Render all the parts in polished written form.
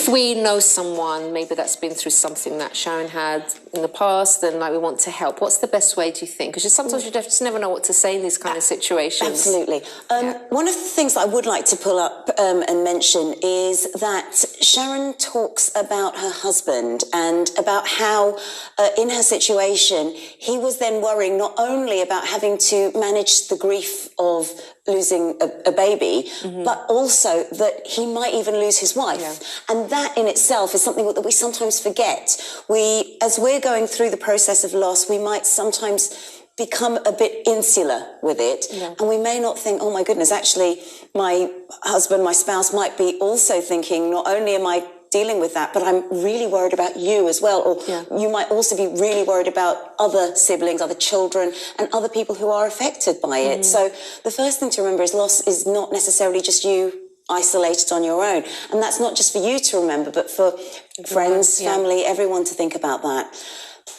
if we know someone maybe that's been through something that Sharon had in the past and like we want to help, what's the best way, do you think? Because sometimes you just never know what to say in these kind of situations. Absolutely. One of the things that I would like to pull up and mention is that Sharon talks about her husband and about how in her situation he was then worrying not only about having to manage the grief of losing a baby, but also that he might even lose his wife. And that in itself is something that we sometimes forget. As we're going through the process of loss, we might sometimes become a bit insular with it. And we may not think, oh my goodness, actually my husband, my spouse might be also thinking, not only am I dealing with that, but I'm really worried about you as well. Or you might also be really worried about other siblings, other children, and other people who are affected by it. So the first thing to remember is loss is not necessarily just you isolated on your own. And that's not just for you to remember, but for friends, family, everyone to think about that.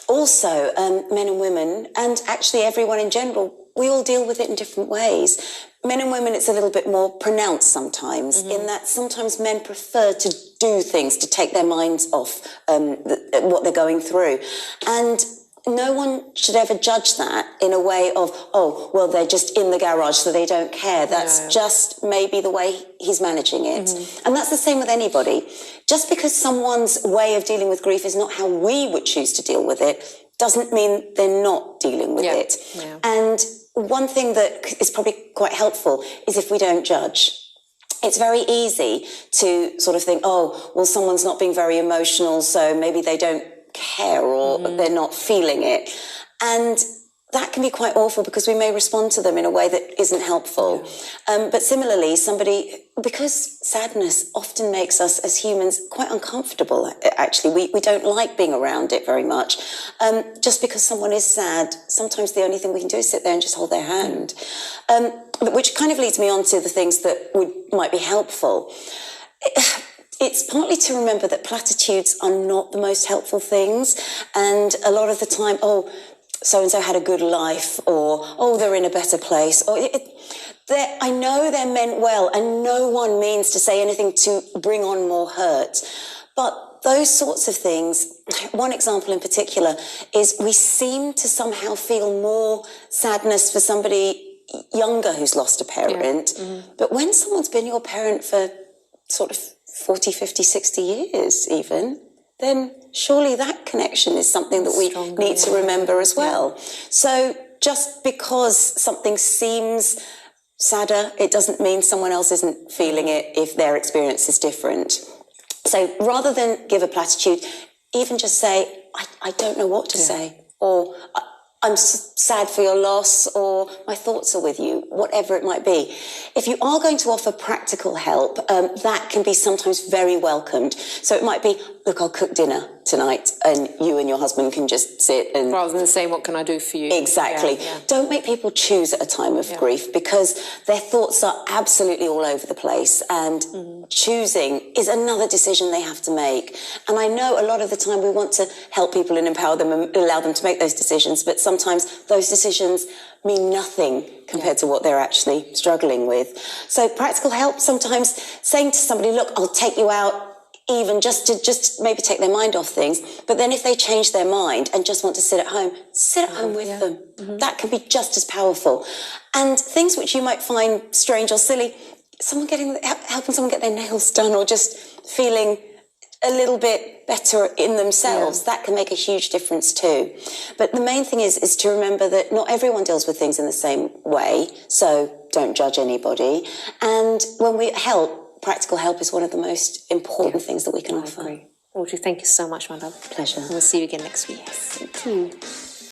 Also, men and women, and actually everyone in general, we all deal with it in different ways. Men and women, it's a little bit more pronounced sometimes, in that sometimes men prefer to do things to take their minds off what they're going through. And no one should ever judge that in a way of, oh, well, they're just in the garage, so they don't care. That's just maybe the way he's managing it. And that's the same with anybody. Just because someone's way of dealing with grief is not how we would choose to deal with it, doesn't mean they're not dealing with it. And one thing that is probably quite helpful is if we don't judge. It's very easy to sort of think, oh, well, someone's not being very emotional, so maybe they don't care or they're not feeling it. And that can be quite awful because we may respond to them in a way that isn't helpful. But similarly, because sadness often makes us as humans quite uncomfortable, actually. We don't like being around it very much. Just because someone is sad, sometimes the only thing we can do is sit there and just hold their hand. Which kind of leads me on to the things that might be helpful. It's partly to remember that platitudes are not the most helpful things. And a lot of the time, oh, so-and-so had a good life, or, oh, they're in a better place. Or I know they're meant well, and no one means to say anything to bring on more hurt. But those sorts of things, one example in particular, is we seem to somehow feel more sadness for somebody younger who's lost a parent. But when someone's been your parent for sort of 40, 50, 60 years even, then surely that connection is something that we need to remember as well. So just because something seems sadder, it doesn't mean someone else isn't feeling it if their experience is different. So rather than give a platitude, even just say, I don't know what to say, or I'm sad for your loss, or my thoughts are with you, whatever it might be. If you are going to offer practical help, that can be sometimes very welcomed. So it might be, look, I'll cook dinner tonight and you and your husband can just sit and... Rather than saying, what can I do for you? Exactly. Don't make people choose at a time of grief, because their thoughts are absolutely all over the place, and choosing is another decision they have to make. And I know a lot of the time we want to help people and empower them and allow them to make those decisions, but sometimes those decisions mean nothing compared to what they're actually struggling with. So practical help, sometimes saying to somebody, look, I'll take you out, even just to maybe take their mind off things. But then if they change their mind and just want to sit at home with them. That can be just as powerful. And things which you might find strange or silly, helping someone get their nails done, or just feeling a little bit better in themselves, that can make a huge difference too. But the main thing is to remember that not everyone deals with things in the same way, so don't judge anybody. And when we help, practical help is one of the most important things that we can offer. I agree. Audrey, thank you so much, my love. Pleasure. We'll see you again next week. Yes, thank you.